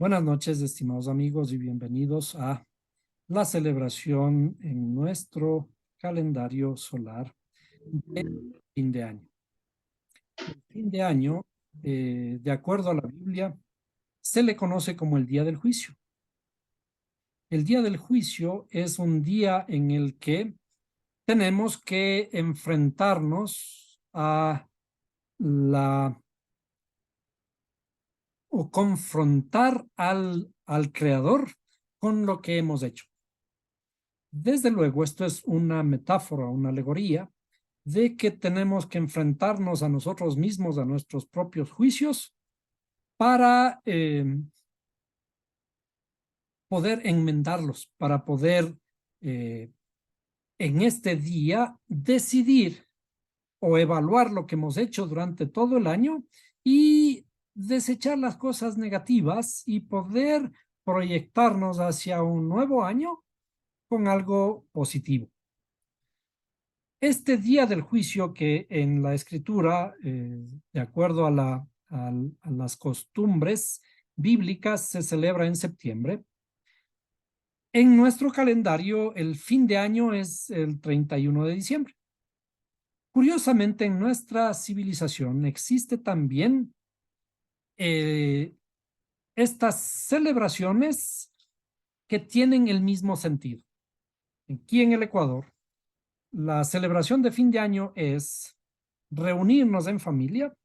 Buenas noches, estimados amigos, y bienvenidos a la celebración en nuestro calendario solar de fin de año. El fin de año, de acuerdo a la Biblia, se le conoce como el día del juicio. El día del juicio es un día en el que tenemos que enfrentarnos a la o confrontar al Creador con lo que hemos hecho. Desde luego, esto es una metáfora, una alegoría de que tenemos que enfrentarnos a nosotros mismos, a nuestros propios juicios, para poder enmendarlos, para poder en este día decidir o evaluar lo que hemos hecho durante todo el año y desechar las cosas negativas y poder proyectarnos hacia un nuevo año con algo positivo. Este día del juicio que en la escritura, de acuerdo a las costumbres bíblicas, se celebra en septiembre. En nuestro calendario, el fin de año es el 31 de diciembre. Curiosamente, en nuestra civilización existe también estas celebraciones que tienen el mismo sentido. Aquí en el Ecuador, la celebración de fin de año es reunirnos en familia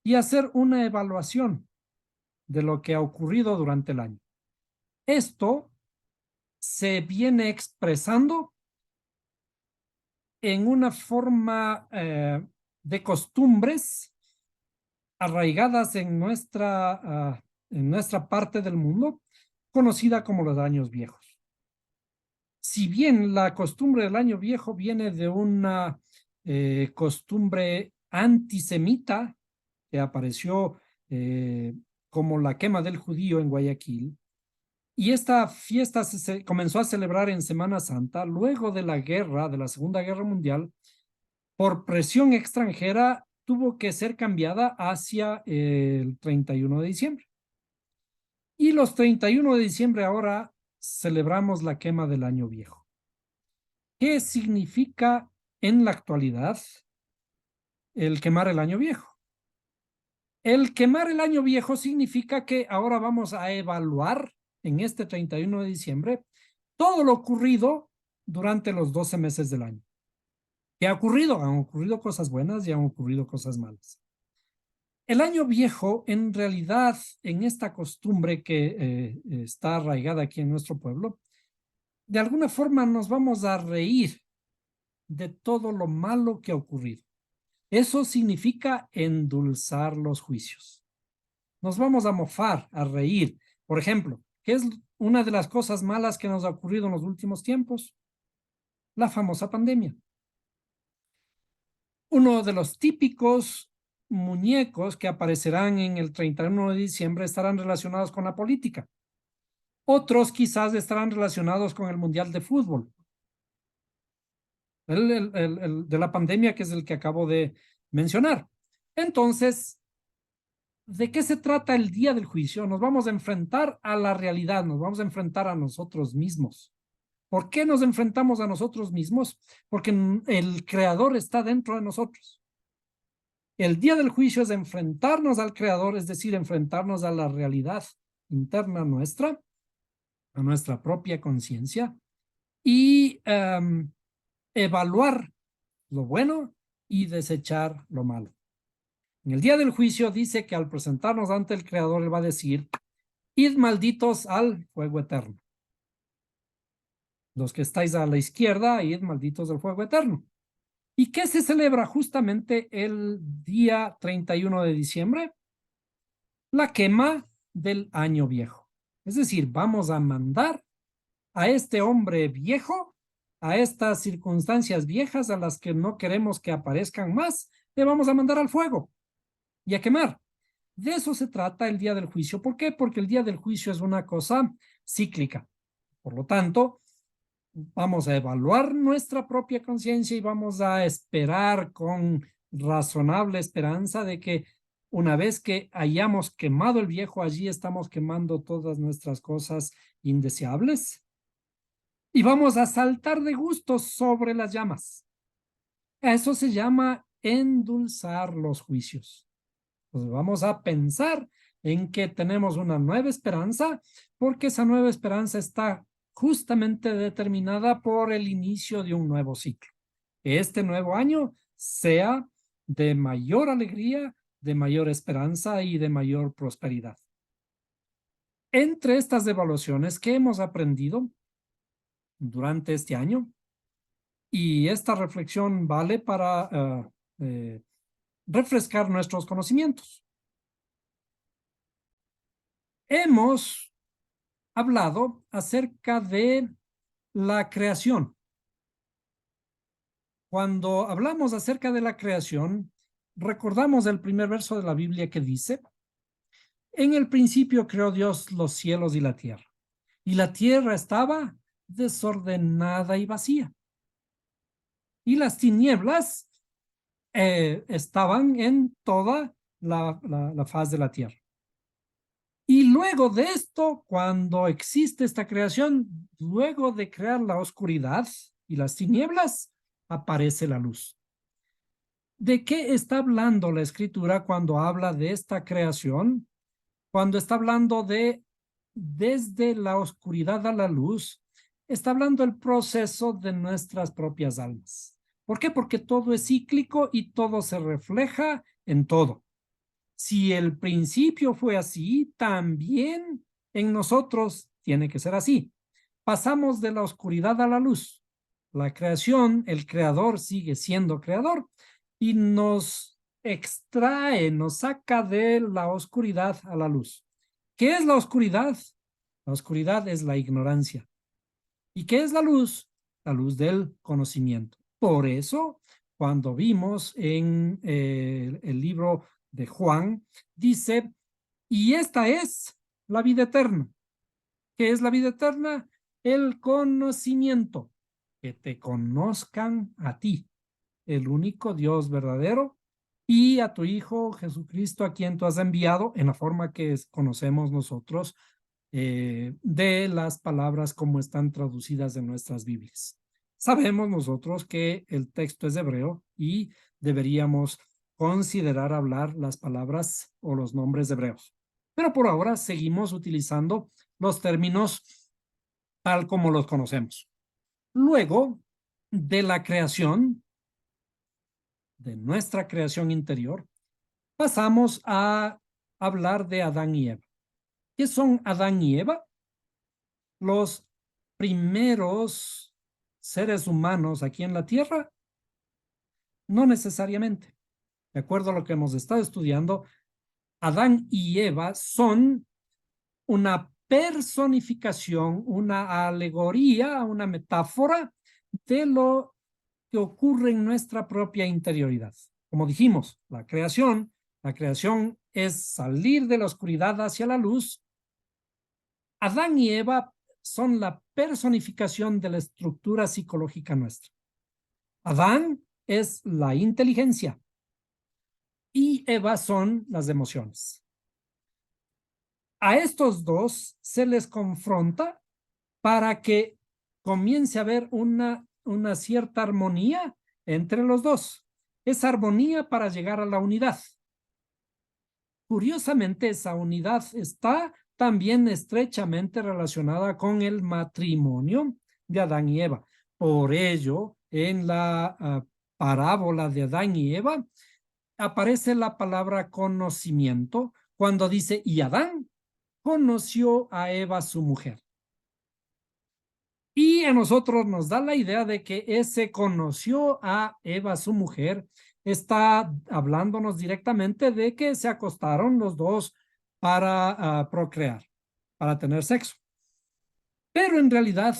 y hacer una evaluación de lo que ha ocurrido durante el año. Esto se viene expresando en una forma de costumbres arraigadas en nuestra parte del mundo, conocida como los años viejos. Si bien la costumbre del año viejo viene de una costumbre antisemita que apareció como la quema del judío en Guayaquil, y esta fiesta se comenzó a celebrar en Semana Santa, luego de la guerra, de la Segunda Guerra Mundial, por presión extranjera, tuvo que ser cambiada hacia el 31 de diciembre. Y los 31 de diciembre ahora celebramos la quema del año viejo. ¿Qué significa en la actualidad el quemar el año viejo? El quemar el año viejo significa que ahora vamos a evaluar en este 31 de diciembre todo lo ocurrido durante los 12 meses del año. ¿Qué ha ocurrido? Han ocurrido cosas buenas y han ocurrido cosas malas. El año viejo, en realidad, en esta costumbre que está arraigada aquí en nuestro pueblo, de alguna forma nos vamos a reír de todo lo malo que ha ocurrido. Eso significa endulzar los juicios. Nos vamos a mofar, a reír. Por ejemplo, ¿qué es una de las cosas malas que nos ha ocurrido en los últimos tiempos? La famosa pandemia. Uno de los típicos muñecos que aparecerán en el 31 de diciembre estarán relacionados con la política. Otros quizás estarán relacionados con el Mundial de Fútbol. El de la pandemia, que es el que acabo de mencionar. Entonces, ¿de qué se trata el día del juicio? Nos vamos a enfrentar a la realidad, nos vamos a enfrentar a nosotros mismos. ¿Por qué nos enfrentamos a nosotros mismos? Porque el Creador está dentro de nosotros. El día del juicio es enfrentarnos al Creador, es decir, enfrentarnos a la realidad interna nuestra, a nuestra propia conciencia, y evaluar lo bueno y desechar lo malo. En el día del juicio dice que al presentarnos ante el Creador, Él va a decir, id malditos al fuego eterno. Los que estáis a la izquierda, id malditos del fuego eterno. ¿Y qué se celebra justamente el día 31 de diciembre? La quema del año viejo. Es decir, vamos a mandar a este hombre viejo, a estas circunstancias viejas a las que no queremos que aparezcan más, le vamos a mandar al fuego y a quemar. De eso se trata el día del juicio. ¿Por qué? Porque el día del juicio es una cosa cíclica. Por lo tanto, vamos a evaluar nuestra propia conciencia y vamos a esperar con razonable esperanza de que Una vez que hayamos quemado el viejo, allí estamos quemando todas nuestras cosas indeseables y vamos a saltar de gusto sobre las llamas. Eso se llama endulzar los juicios. Pues vamos a pensar en que tenemos una nueva esperanza, porque esa nueva esperanza está justamente determinada por el inicio de un nuevo ciclo. Este nuevo año sea de mayor alegría, de mayor esperanza y de mayor prosperidad. Entre estas evaluaciones que hemos aprendido durante este año, y esta reflexión vale para refrescar nuestros conocimientos. Hemos hablado acerca de la creación. Cuando hablamos acerca de la creación, recordamos el primer verso de la Biblia que dice: en el principio creó Dios los cielos y la tierra, y la tierra estaba desordenada y vacía, y las tinieblas estaban en toda la faz de la tierra. Y luego de esto, cuando existe esta creación, luego de crear la oscuridad y las tinieblas, aparece la luz. ¿De qué está hablando la Escritura cuando habla de esta creación? Cuando está hablando de desde la oscuridad a la luz, está hablando del proceso de nuestras propias almas. ¿Por qué? Porque todo es cíclico y todo se refleja en todo. Si el principio fue así, también en nosotros tiene que ser así. Pasamos de la oscuridad a la luz. La creación, el creador sigue siendo creador y nos extrae, nos saca de la oscuridad a la luz. ¿Qué es la oscuridad? La oscuridad es la ignorancia. ¿Y qué es la luz? La luz del conocimiento. Por eso, cuando vimos en el libro de Juan, dice, y esta es la vida eterna. ¿Qué es la vida eterna? El conocimiento, que te conozcan a ti, el único Dios verdadero, y a tu Hijo Jesucristo, a quien tú has enviado en la forma que conocemos nosotros de las palabras como están traducidas en nuestras Biblias. Sabemos nosotros que el texto es hebreo y deberíamos considerar hablar las palabras o los nombres hebreos. Pero por ahora seguimos utilizando los términos tal como los conocemos. Luego de la creación, de nuestra creación interior, pasamos a hablar de Adán y Eva. ¿Qué son Adán y Eva? Los primeros seres humanos aquí en la Tierra. No necesariamente. De acuerdo a lo que hemos estado estudiando, Adán y Eva son una personificación, una alegoría, una metáfora de lo que ocurre en nuestra propia interioridad. Como dijimos, la creación es salir de la oscuridad hacia la luz. Adán y Eva son la personificación de la estructura psicológica nuestra. Adán es la inteligencia y Eva son las emociones. A estos dos se les confronta para que comience a haber una cierta armonía entre los dos. Esa armonía para llegar a la unidad. Curiosamente, esa unidad está también estrechamente relacionada con el matrimonio de Adán y Eva. Por ello, en la parábola de Adán y Eva, aparece la palabra conocimiento cuando dice, y Adán conoció a Eva, su mujer. Y a nosotros nos da la idea de que ese conoció a Eva, su mujer, está hablándonos directamente de que se acostaron los dos para procrear, para tener sexo. Pero en realidad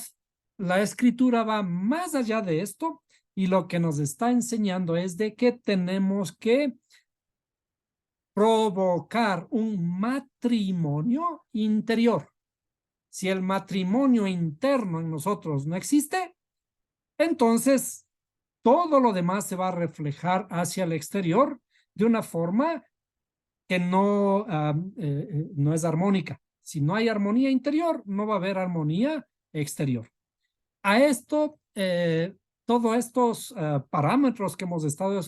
la escritura va más allá de esto y lo que nos está enseñando es de que tenemos que provocar un matrimonio interior. Si el matrimonio interno en nosotros no existe, entonces todo lo demás se va a reflejar hacia el exterior de una forma que no, no es armónica. Si no hay armonía interior, no va a haber armonía exterior. A esto, todos estos parámetros que hemos estado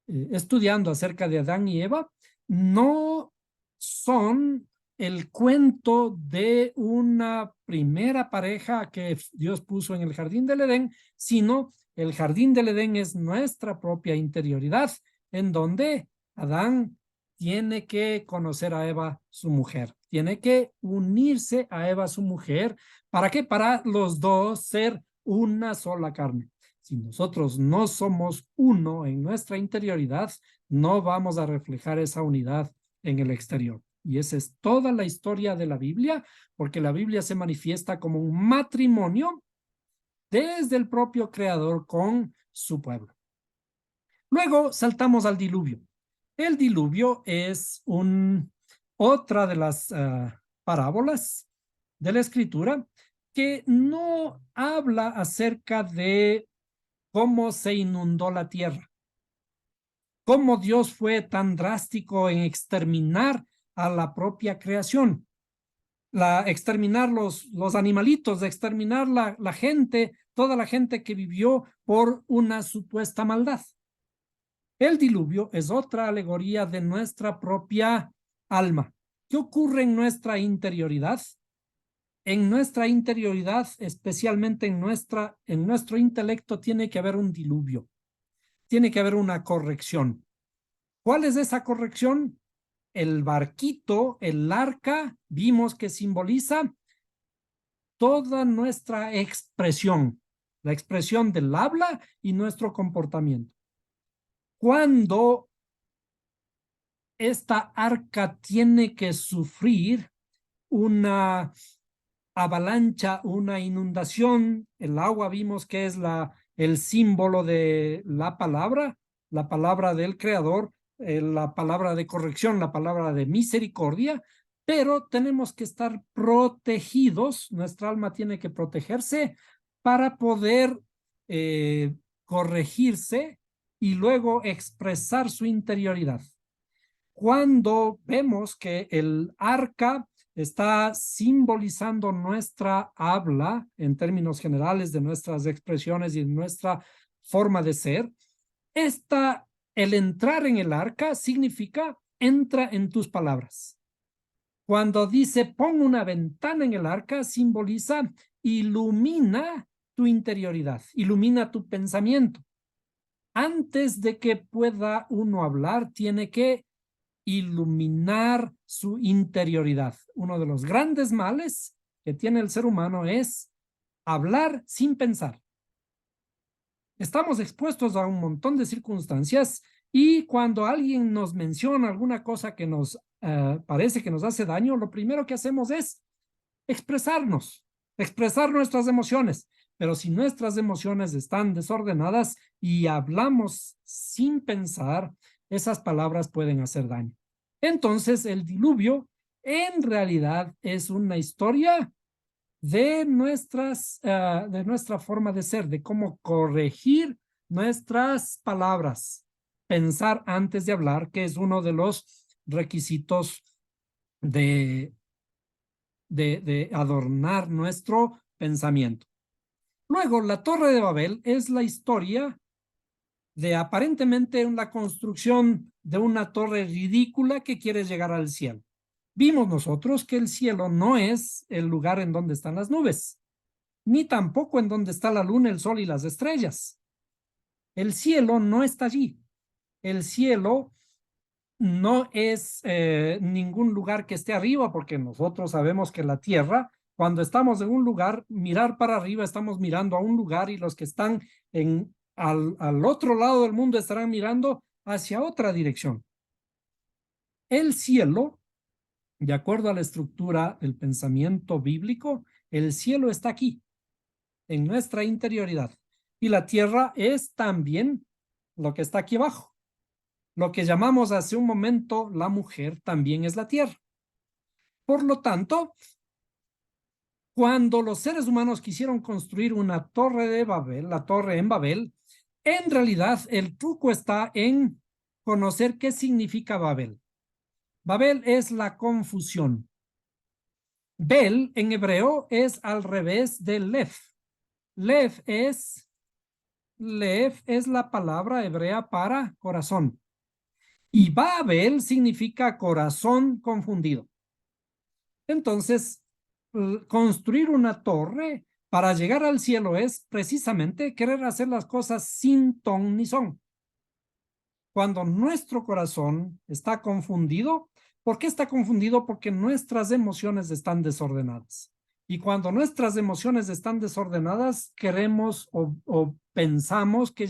estudiando acerca de Adán y Eva no son el cuento de una primera pareja que Dios puso en el jardín del Edén, sino el jardín del Edén es nuestra propia interioridad, en donde Adán tiene que conocer a Eva, su mujer, tiene que unirse a Eva, su mujer. ¿Para qué? Para los dos ser una sola carne. Si nosotros no somos uno en nuestra interioridad, no vamos a reflejar esa unidad en el exterior. Y esa es toda la historia de la Biblia, porque la Biblia se manifiesta como un matrimonio desde el propio Creador con su pueblo. Luego saltamos al diluvio. El diluvio es otra de las parábolas de la Escritura que no habla acerca de cómo se inundó la tierra, cómo Dios fue tan drástico en exterminar a la propia creación, exterminar los animalitos, exterminar la gente, toda la gente que vivió por una supuesta maldad. El diluvio es otra alegoría de nuestra propia alma. ¿Qué ocurre en nuestra interioridad? En nuestra interioridad, especialmente en nuestro intelecto, tiene que haber un diluvio, tiene que haber una corrección. ¿Cuál es esa corrección? El barquito, el arca, vimos que simboliza toda nuestra expresión, la expresión del habla y nuestro comportamiento. Cuando esta arca tiene que sufrir una avalancha, una inundación, el agua vimos que es el símbolo de la palabra del Creador, la palabra de corrección, la palabra de misericordia, pero tenemos que estar protegidos, nuestra alma tiene que protegerse para poder corregirse y luego expresar su interioridad. Cuando vemos que el arca está simbolizando nuestra habla en términos generales de nuestras expresiones y nuestra forma de ser, el entrar en el arca significa entra en tus palabras. Cuando dice pon una ventana en el arca, simboliza ilumina tu interioridad, ilumina tu pensamiento. Antes de que pueda uno hablar, tiene que iluminar su interioridad. Uno de los grandes males que tiene el ser humano es hablar sin pensar. Estamos expuestos a un montón de circunstancias y cuando alguien nos menciona alguna cosa que nos parece que nos hace daño, lo primero que hacemos es expresarnos, expresar nuestras emociones. Pero si nuestras emociones están desordenadas y hablamos sin pensar, esas palabras pueden hacer daño. Entonces, el diluvio en realidad es una historia de nuestra forma de ser, de cómo corregir nuestras palabras, pensar antes de hablar, que es uno de los requisitos de adornar nuestro pensamiento. Luego, la Torre de Babel es la historia de aparentemente la construcción de una torre ridícula que quiere llegar al cielo. Vimos nosotros que el cielo no es el lugar en donde están las nubes, ni tampoco en donde está la luna, el sol y las estrellas. El cielo no está allí. El cielo no es ningún lugar que esté arriba, porque nosotros sabemos que la tierra, cuando estamos en un lugar, mirar para arriba, estamos mirando a un lugar y los que están al otro lado del mundo estarán mirando hacia otra dirección. El cielo, de acuerdo a la estructura del pensamiento bíblico, el cielo está aquí, en nuestra interioridad. Y la tierra es también lo que está aquí abajo. Lo que llamamos hace un momento la mujer también es la tierra. Por lo tanto, cuando los seres humanos quisieron construir una torre de Babel, la torre en Babel, en realidad el truco está en conocer qué significa Babel. Babel es la confusión. Bel en hebreo es al revés de Lev. Lev es la palabra hebrea para corazón. Y Babel significa corazón confundido. Entonces, construir una torre para llegar al cielo es precisamente querer hacer las cosas sin ton ni son. Cuando nuestro corazón está confundido, ¿por qué está confundido? Porque nuestras emociones están desordenadas. Y cuando nuestras emociones están desordenadas, queremos o pensamos que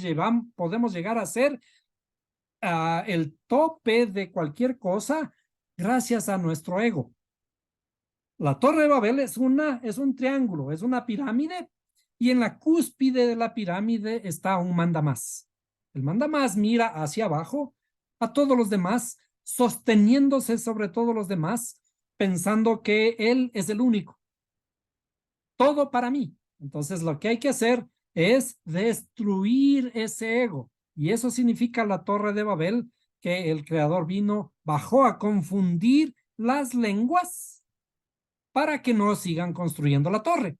podemos llegar a ser el tope de cualquier cosa gracias a nuestro ego. La Torre de Babel es un triángulo, es una pirámide, y en la cúspide de la pirámide está un mandamás. El mandamás mira hacia abajo a todos los demás, sosteniéndose sobre todos los demás, pensando que él es el único. Todo para mí. Entonces lo que hay que hacer es destruir ese ego. Y eso significa la Torre de Babel, que el creador bajó a confundir las lenguas para que no sigan construyendo la torre.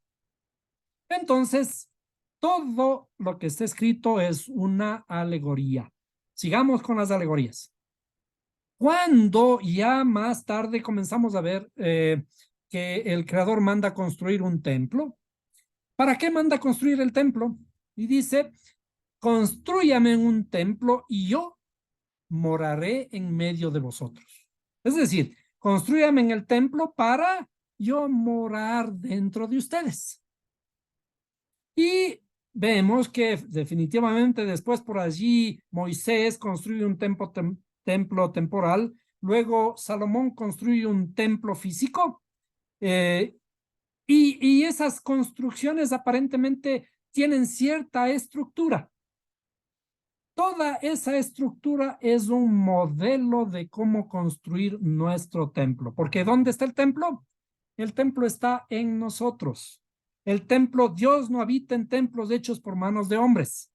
Entonces, todo lo que está escrito es una alegoría. Sigamos con las alegorías. Cuando ya más tarde comenzamos a ver que el creador manda construir un templo, ¿para qué manda construir el templo? Y dice, construyame un templo y yo moraré en medio de vosotros. Es decir, construyame en el templo para yo morar dentro de ustedes. Y vemos que definitivamente después por allí Moisés construye un templo temporal, luego Salomón construye un templo físico, y esas construcciones aparentemente tienen cierta estructura. Toda esa estructura es un modelo de cómo construir nuestro templo. Porque ¿dónde está el templo? El templo está en nosotros. El templo, Dios no habita en templos hechos por manos de hombres.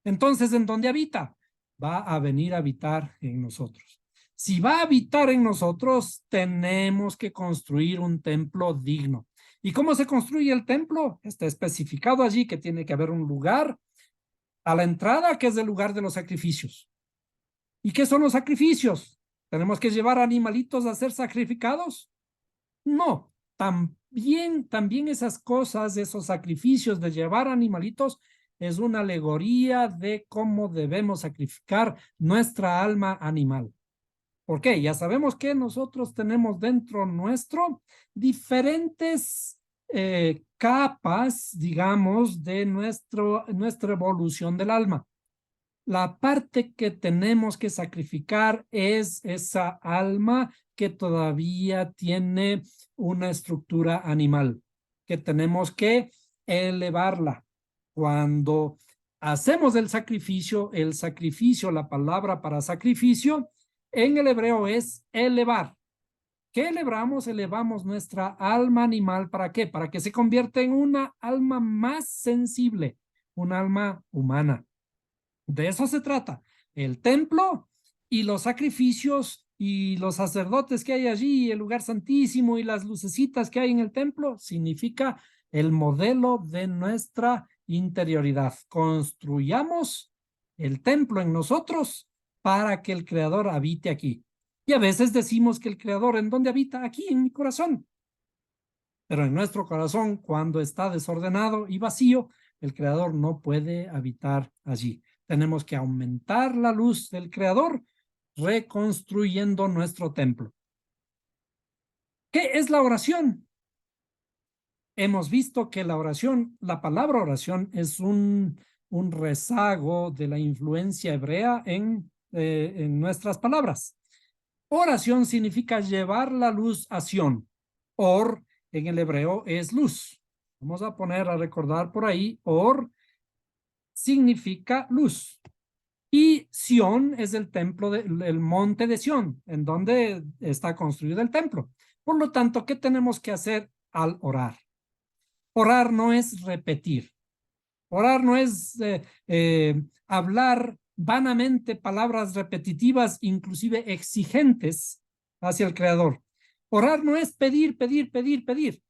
Entonces, ¿en dónde habita? Va a venir a habitar en nosotros. Si va a habitar en nosotros, tenemos que construir un templo digno. ¿Y cómo se construye el templo? Está especificado allí que tiene que haber un lugar a la entrada, que es el lugar de los sacrificios. ¿Y qué son los sacrificios? ¿Tenemos que llevar animalitos a ser sacrificados? No, también esas cosas, esos sacrificios de llevar animalitos, es una alegoría de cómo debemos sacrificar nuestra alma animal. ¿Por qué? Ya sabemos que nosotros tenemos dentro nuestro diferentes capas, digamos, de nuestra evolución del alma. La parte que tenemos que sacrificar es esa alma que todavía tiene una estructura animal, que tenemos que elevarla. Cuando hacemos el sacrificio, la palabra para sacrificio, en el hebreo es elevar. ¿Qué elevamos? Elevamos nuestra alma animal. ¿Para qué? Para que se convierta en una alma más sensible, una alma humana. De eso se trata. El templo y los sacrificios y los sacerdotes que hay allí, el lugar santísimo y las lucecitas que hay en el templo, significa el modelo de nuestra interioridad. Construyamos el templo en nosotros para que el Creador habite aquí. Y a veces decimos que el Creador, ¿en dónde habita? Aquí, en mi corazón. Pero en nuestro corazón, cuando está desordenado y vacío, el Creador no puede habitar allí. Tenemos que aumentar la luz del Creador, reconstruyendo nuestro templo. ¿Qué es la oración? Hemos visto que la palabra oración es un rezago de la influencia hebrea en nuestras palabras. Oración significa llevar la luz a Sion. Or, en el hebreo, es luz. Vamos a poner a recordar por ahí, Or significa luz. Y Sion es el templo, el monte de Sion, en donde está construido el templo. Por lo tanto, ¿qué tenemos que hacer al orar? Orar no es repetir. Orar no es hablar vanamente palabras repetitivas, inclusive exigentes hacia el Creador. Orar no es pedir, pedir, pedir, pedir.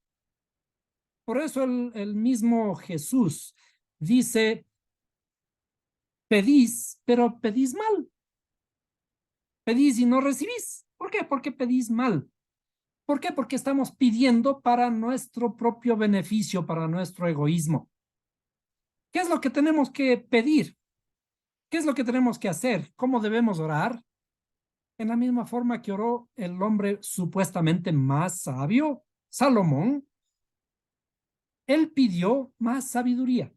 Por eso el mismo Jesús dice, pedís, pero pedís mal. Pedís y no recibís. ¿Por qué? Porque pedís mal. ¿Por qué? Porque estamos pidiendo para nuestro propio beneficio, para nuestro egoísmo. ¿Qué es lo que tenemos que pedir? ¿Qué es lo que tenemos que hacer? ¿Cómo debemos orar? En la misma forma que oró el hombre supuestamente más sabio, Salomón, él pidió más sabiduría,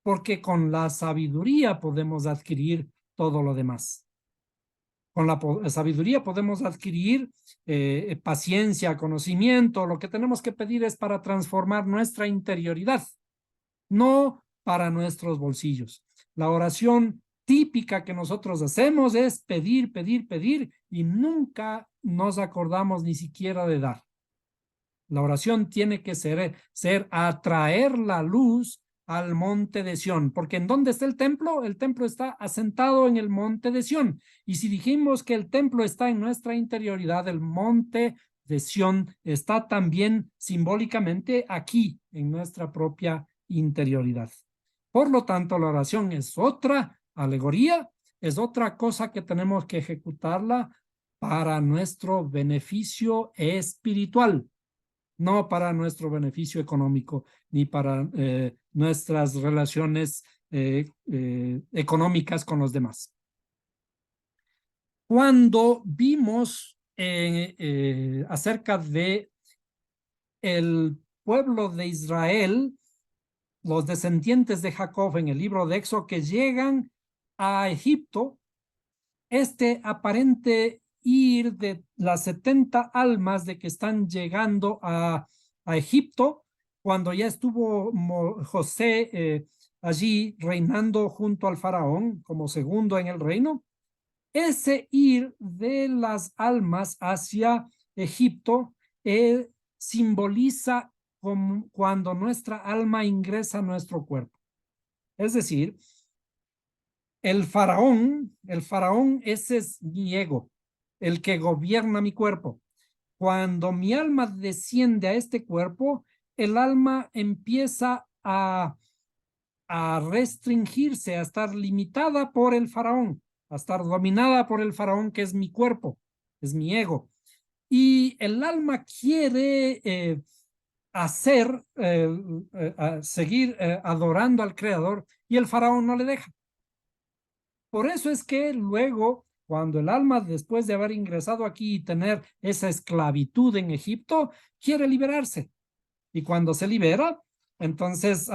porque con la sabiduría podemos adquirir todo lo demás. Con la sabiduría podemos adquirir paciencia, conocimiento. Lo que tenemos que pedir es para transformar nuestra interioridad, no para nuestros bolsillos. La oración típica que nosotros hacemos es pedir, pedir, pedir y nunca nos acordamos ni siquiera de dar. La oración tiene que ser atraer la luz al monte de Sión, porque ¿en dónde está el templo? El templo está asentado en el monte de Sión. Y si dijimos que el templo está en nuestra interioridad, el monte de Sión está también simbólicamente aquí, en nuestra propia interioridad. Por lo tanto, la oración es otra alegoría, es otra cosa que tenemos que ejecutarla para nuestro beneficio espiritual, no para nuestro beneficio económico, ni para nuestras relaciones económicas con los demás. Cuando vimos acerca de el pueblo de Israel, los descendientes de Jacob en el libro de Éxodo que llegan a Egipto, este aparente ir de las 70 almas de que están llegando a Egipto, cuando ya estuvo José allí reinando junto al faraón como segundo en el reino, ese ir de las almas hacia Egipto simboliza como cuando nuestra alma ingresa a nuestro cuerpo. Es decir, el faraón, ese es mi ego, el que gobierna mi cuerpo. Cuando mi alma desciende a este cuerpo, el alma empieza a restringirse, a estar limitada por el faraón, a estar dominada por el faraón que es mi cuerpo, es mi ego. Y el alma quiere seguir adorando al Creador y el faraón no le deja. Por eso es que luego, cuando el alma, después de haber ingresado aquí y tener esa esclavitud en Egipto, quiere liberarse. Y cuando se libera, entonces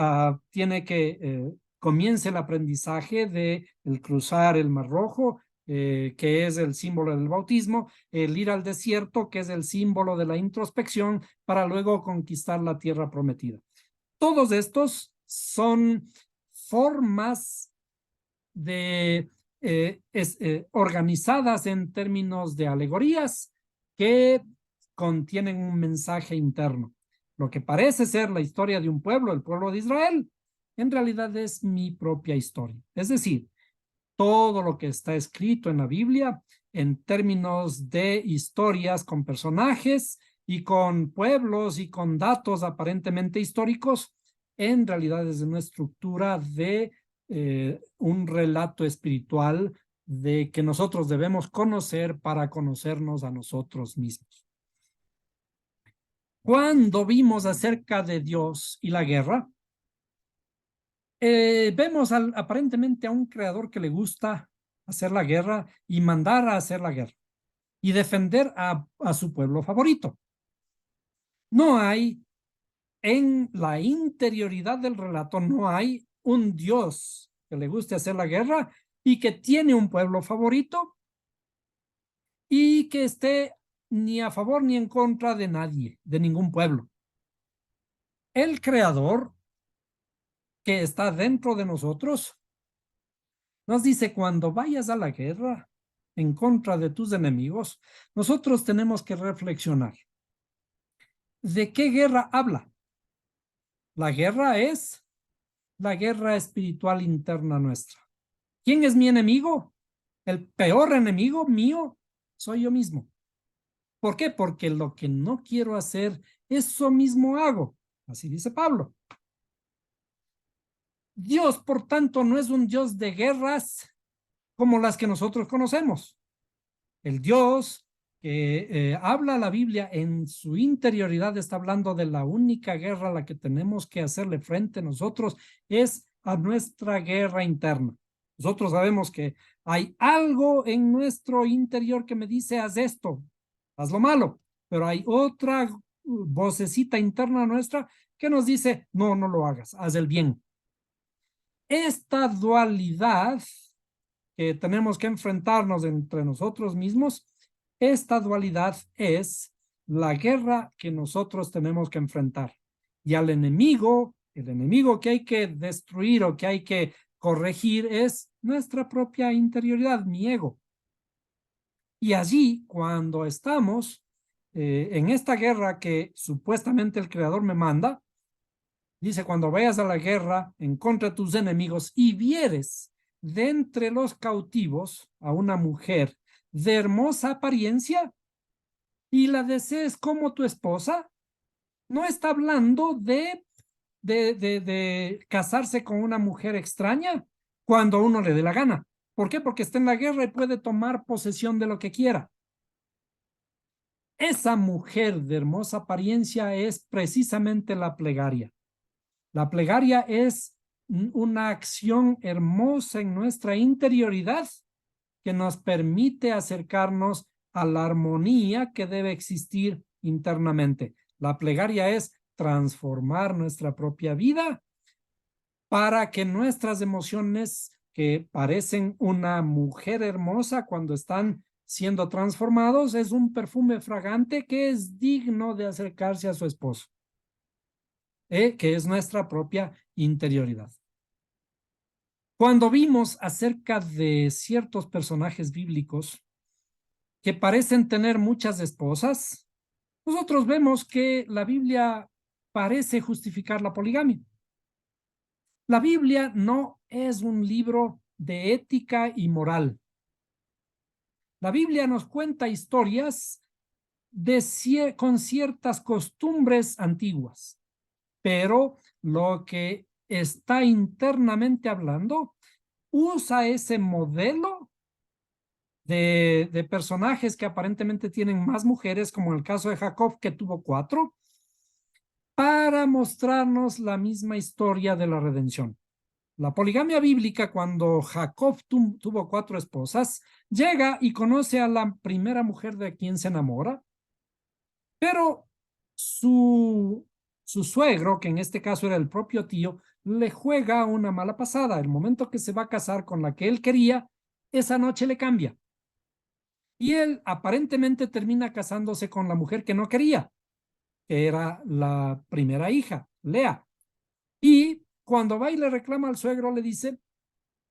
tiene que comience el aprendizaje de el cruzar el Mar Rojo, que es el símbolo del bautismo, el ir al desierto, que es el símbolo de la introspección, para luego conquistar la tierra prometida. Todos estos son formas organizadas en términos de alegorías que contienen un mensaje interno. Lo que parece ser la historia de un pueblo, el pueblo de Israel, en realidad es mi propia historia. Es decir, todo lo que está escrito en la Biblia en términos de historias con personajes y con pueblos y con datos aparentemente históricos, en realidad es una estructura de un relato espiritual de que nosotros debemos conocer para conocernos a nosotros mismos. Cuando vimos acerca de Dios y la guerra, vemos aparentemente a un creador que le gusta hacer la guerra y mandar a hacer la guerra y defender a su pueblo favorito. No hay, en la interioridad del relato, no hay un Dios que le guste hacer la guerra y que tiene un pueblo favorito y que esté ni a favor ni en contra de nadie, de ningún pueblo. El creador que está dentro de nosotros nos dice: cuando vayas a la guerra en contra de tus enemigos, nosotros tenemos que reflexionar. ¿De qué guerra habla? La guerra es la guerra espiritual interna nuestra. ¿Quién es mi enemigo? El peor enemigo mío soy yo mismo. ¿Por qué? Porque lo que no quiero hacer, eso mismo hago. Así dice Pablo. Dios, por tanto, no es un Dios de guerras como las que nosotros conocemos. El Dios que habla la Biblia en su interioridad está hablando de la única guerra a la que tenemos que hacerle frente nosotros, es a nuestra guerra interna. Nosotros sabemos que hay algo en nuestro interior que me dice, haz esto, haz lo malo, pero hay otra vocecita interna nuestra que nos dice, no, no lo hagas, haz el bien. Esta dualidad que tenemos que enfrentarnos entre nosotros mismos, esta dualidad es la guerra que nosotros tenemos que enfrentar. Y al enemigo, el enemigo que hay que destruir o que hay que corregir es nuestra propia interioridad, mi ego. Y allí, cuando estamos en esta guerra que supuestamente el Creador me manda, dice, cuando vayas a la guerra en contra de tus enemigos y vieres de entre los cautivos a una mujer de hermosa apariencia y la desees como tu esposa, no está hablando de casarse con una mujer extraña cuando a uno le dé la gana. ¿Por qué? Porque está en la guerra y puede tomar posesión de lo que quiera. Esa mujer de hermosa apariencia es precisamente la plegaria. La plegaria es una acción hermosa en nuestra interioridad que nos permite acercarnos a la armonía que debe existir internamente. La plegaria es transformar nuestra propia vida para que nuestras emociones, que parecen una mujer hermosa cuando están siendo transformados, es un perfume fragante que es digno de acercarse a su esposo, que es nuestra propia interioridad. Cuando vimos acerca de ciertos personajes bíblicos que parecen tener muchas esposas, nosotros vemos que la Biblia parece justificar la poligamia. La Biblia no es un libro de ética y moral. La Biblia nos cuenta historias con ciertas costumbres antiguas, pero lo que está internamente hablando usa ese modelo de personajes que aparentemente tienen más mujeres, como en el caso de Jacob, que tuvo 4, para mostrarnos la misma historia de la redención. La poligamia bíblica, cuando Jacob tuvo 4 esposas, llega y conoce a la primera mujer de quien se enamora, pero su suegro, que en este caso era el propio tío, le juega una mala pasada. El momento que se va a casar con la que él quería, esa noche le cambia. Y él aparentemente termina casándose con la mujer que no quería, que era la primera hija, Lea. Y cuando va y le reclama al suegro, le dice,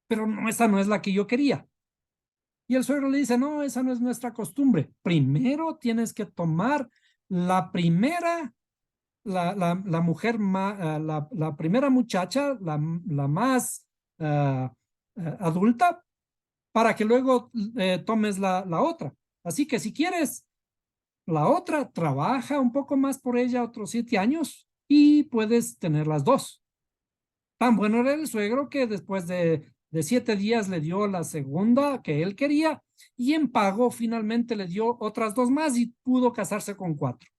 pero no, esa no es la que yo quería. Y el suegro le dice, no, esa no es nuestra costumbre. Primero tienes que tomar la primera, la mujer, la primera muchacha, la más adulta, para que luego tomes la otra. Así que si quieres, la otra trabaja un poco más por ella otros 7 años y puedes tener las dos. Tan bueno era el suegro que después de 7 días le dio la segunda que él quería y en pago finalmente le dio otras 2 más y pudo casarse con 4.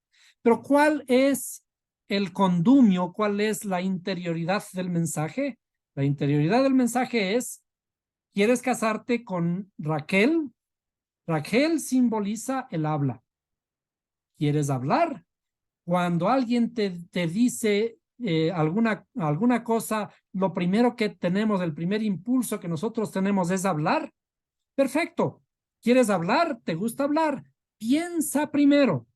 Pero ¿cuál es el condumio? ¿Cuál es la interioridad del mensaje? La interioridad del mensaje es, ¿quieres casarte con Raquel? Raquel simboliza el habla. ¿Quieres hablar? Cuando alguien te dice alguna cosa, lo primero que tenemos, el primer impulso que nosotros tenemos es hablar. Perfecto. ¿Quieres hablar? ¿Te gusta hablar? Piensa primero.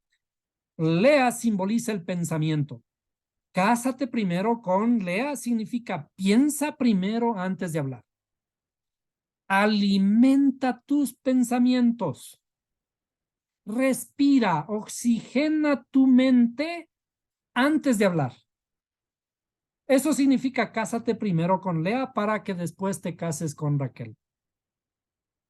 Lea simboliza el pensamiento. Cásate primero con Lea significa piensa primero antes de hablar. Alimenta tus pensamientos. Respira, oxigena tu mente antes de hablar. Eso significa cásate primero con Lea para que después te cases con Raquel.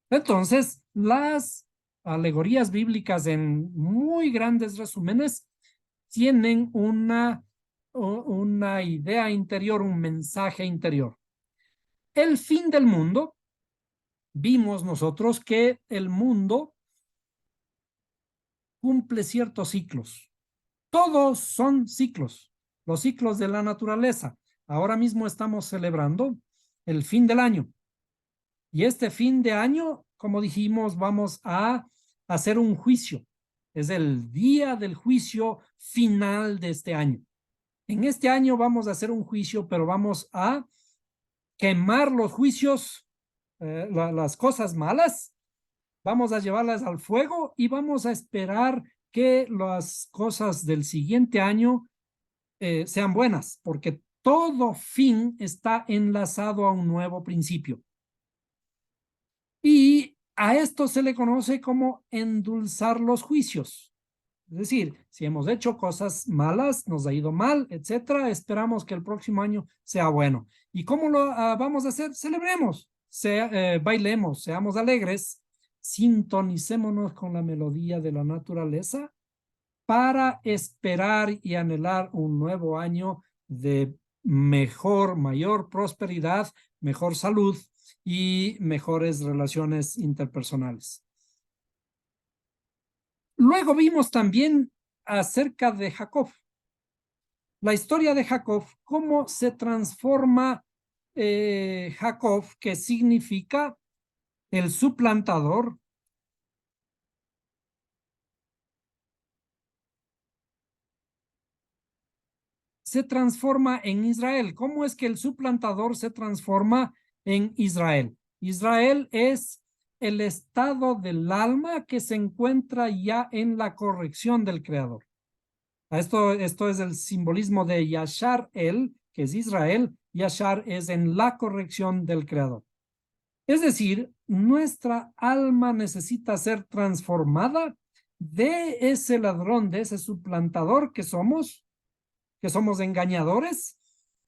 Entonces, las alegorías bíblicas en muy grandes resúmenes tienen una idea interior, un mensaje interior. El fin del mundo, vimos nosotros que el mundo cumple ciertos ciclos. Todos son ciclos, los ciclos de la naturaleza. Ahora mismo estamos celebrando el fin del año. Y este fin de año, como dijimos, vamos a hacer un juicio. Es el día del juicio final de este año. En este año vamos a hacer un juicio, pero vamos a quemar los juicios, las cosas malas, vamos a llevarlas al fuego y vamos a esperar que las cosas del siguiente año sean buenas, porque todo fin está enlazado a un nuevo principio. Y a esto se le conoce como endulzar los juicios. Es decir, si hemos hecho cosas malas, nos ha ido mal, etcétera, esperamos que el próximo año sea bueno. ¿Y cómo lo vamos a hacer? Celebremos, bailemos, seamos alegres, sintonicémonos con la melodía de la naturaleza para esperar y anhelar un nuevo año de mejor, mayor prosperidad, mejor salud y mejores relaciones interpersonales. Luego vimos también acerca de Jacob, la historia de Jacob, cómo se transforma Jacob, que significa el suplantador, se transforma en Israel. ¿Cómo es que el suplantador se transforma en Israel? Israel es el estado del alma que se encuentra ya en la corrección del Creador. Esto es el simbolismo de Yashar El, que es Israel. Yashar es en la corrección del Creador. Es decir, nuestra alma necesita ser transformada de ese ladrón, de ese suplantador que somos engañadores,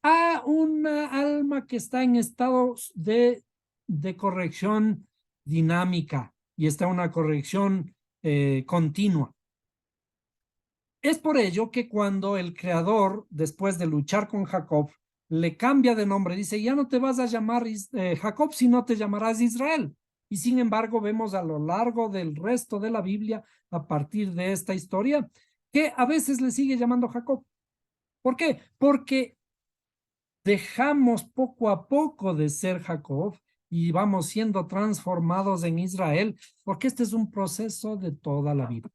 a una alma que está en estados de corrección dinámica y está en una corrección continua. Es por ello que cuando el creador, después de luchar con Jacob, le cambia de nombre, dice, ya no te vas a llamar Jacob, sino te llamarás Israel. Y sin embargo, vemos a lo largo del resto de la Biblia, a partir de esta historia, que a veces le sigue llamando Jacob. ¿Por qué? Porque dejamos poco a poco de ser Jacob y vamos siendo transformados en Israel, porque este es un proceso de toda la vida.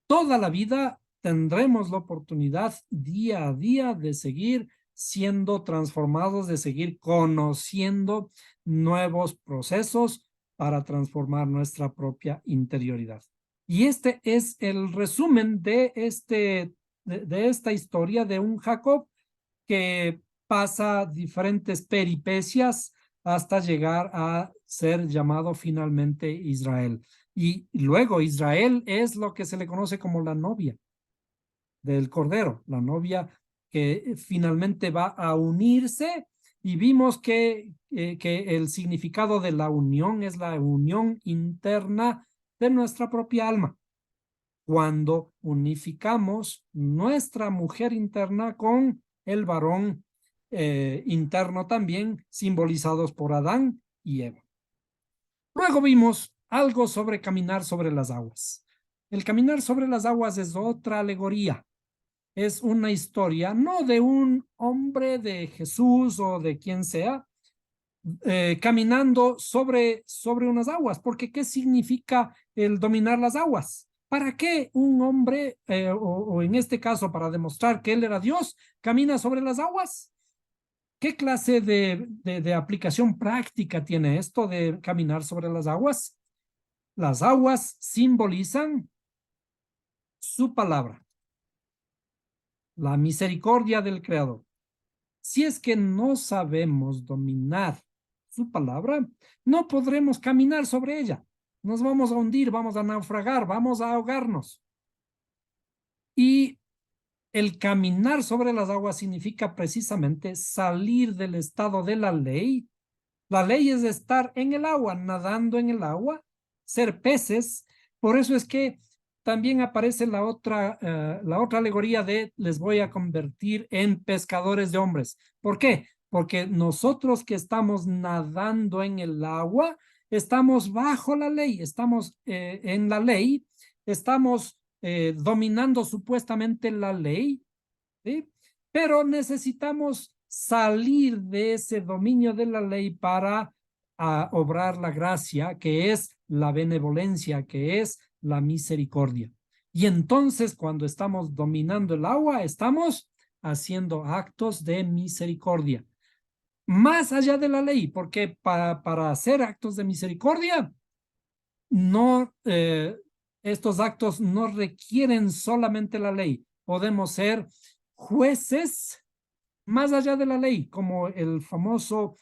Toda la vida tendremos la oportunidad día a día de seguir siendo transformados, de seguir conociendo nuevos procesos para transformar nuestra propia interioridad. Y este es el resumen de esta historia de un Jacob que pasa diferentes peripecias hasta llegar a ser llamado finalmente Israel. Y luego Israel es lo que se le conoce como la novia del Cordero, la novia que finalmente va a unirse y vimos que el significado de la unión es la unión interna de nuestra propia alma. Cuando unificamos nuestra mujer interna con el varón interno también, simbolizados por Adán y Eva. Luego vimos algo sobre caminar sobre las aguas. El caminar sobre las aguas es otra alegoría. Es una historia, no de un hombre de Jesús o de quien sea, caminando sobre unas aguas, porque ¿qué significa el dominar las aguas? ¿Para qué un hombre, o en este caso para demostrar que él era Dios, camina sobre las aguas? ¿Qué clase de aplicación práctica tiene esto de caminar sobre las aguas? Las aguas simbolizan su palabra, la misericordia del Creador. Si es que no sabemos dominar su palabra, no podremos caminar sobre ella. Nos vamos a hundir, vamos a naufragar, vamos a ahogarnos. Y el caminar sobre las aguas significa precisamente salir del estado de la ley La ley es estar en el agua, nadando en el agua, ser peces. Por eso es que también aparece la otra alegoría de les voy a convertir en pescadores de hombres. ¿Por qué? Porque nosotros que estamos nadando en el agua, estamos bajo la ley, estamos en la ley, estamos dominando supuestamente la ley, ¿sí? Pero necesitamos salir de ese dominio de la ley para obrar la gracia, que es la benevolencia, que es la misericordia. Y entonces, cuando estamos dominando el agua, estamos haciendo actos de misericordia, más allá de la ley, porque para hacer actos de misericordia, no, estos actos no requieren solamente la ley. Podemos ser jueces más allá de la ley, como el famoso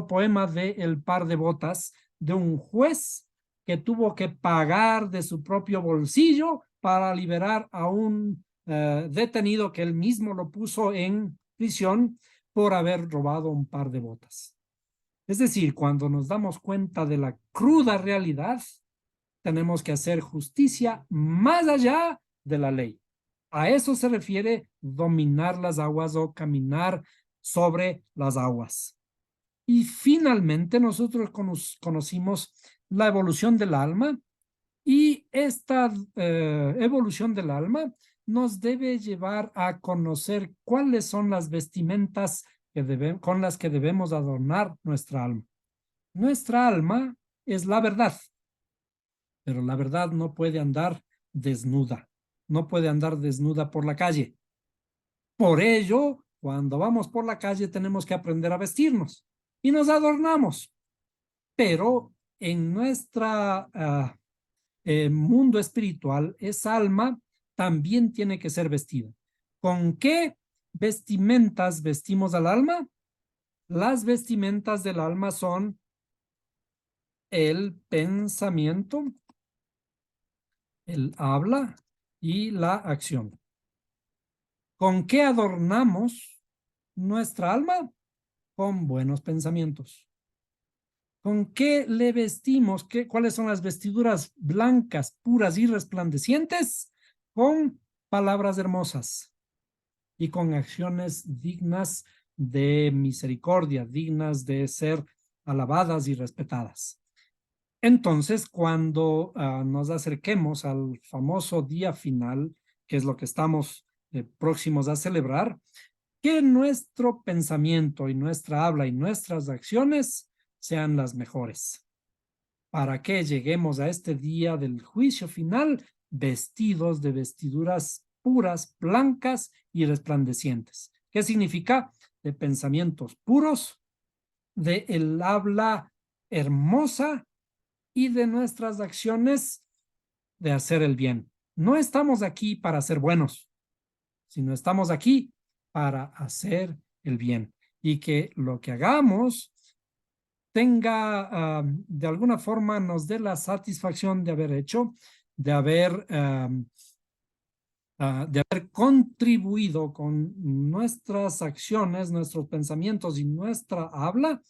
poema de El par de botas, de un juez que tuvo que pagar de su propio bolsillo para liberar a un detenido que él mismo lo puso en prisión por haber robado un par de botas. Es decir, cuando nos damos cuenta de la cruda realidad, tenemos que hacer justicia más allá de la ley. A eso se refiere dominar las aguas o caminar sobre las aguas. Y finalmente nosotros conocimos la evolución del alma, y esta evolución del alma nos debe llevar a conocer cuáles son las vestimentas con las que debemos adornar nuestra alma. Nuestra alma es la verdad, pero la verdad no puede andar desnuda, no puede andar desnuda por la calle. Por ello, cuando vamos por la calle tenemos que aprender a vestirnos y nos adornamos, pero en nuestra mundo espiritual, esa alma también tiene que ser vestida. ¿Con qué vestimentas vestimos al alma? Las vestimentas del alma son el pensamiento, el habla y la acción. ¿Con qué adornamos nuestra alma? Con buenos pensamientos. ¿Con qué le vestimos? ¿Cuáles son las vestiduras blancas, puras y resplandecientes? Con palabras hermosas y con acciones dignas de misericordia, dignas de ser alabadas y respetadas. Entonces, cuando nos acerquemos al famoso día final, que es lo que estamos próximos a celebrar, que nuestro pensamiento y nuestra habla y nuestras acciones sean las mejores, para que lleguemos a este día del juicio final vestidos de vestiduras puras, blancas y resplandecientes. ¿Qué significa? De pensamientos puros, de el habla hermosa y de nuestras acciones de hacer el bien. No estamos aquí para ser buenos, sino estamos aquí para hacer el bien, y que lo que hagamos tenga, de alguna forma, nos dé la satisfacción de haber hecho, de haber contribuido con nuestras acciones, nuestros pensamientos y nuestra habla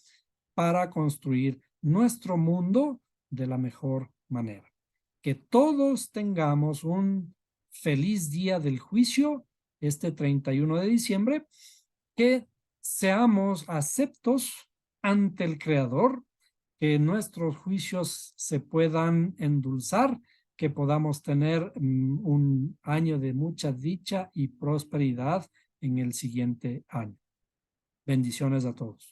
para construir nuestro mundo de la mejor manera. Que todos tengamos un feliz día del juicio, este 31 de diciembre, que seamos aceptos ante el Creador, que nuestros juicios se puedan endulzar, que podamos tener un año de mucha dicha y prosperidad en el siguiente año. Bendiciones a todos.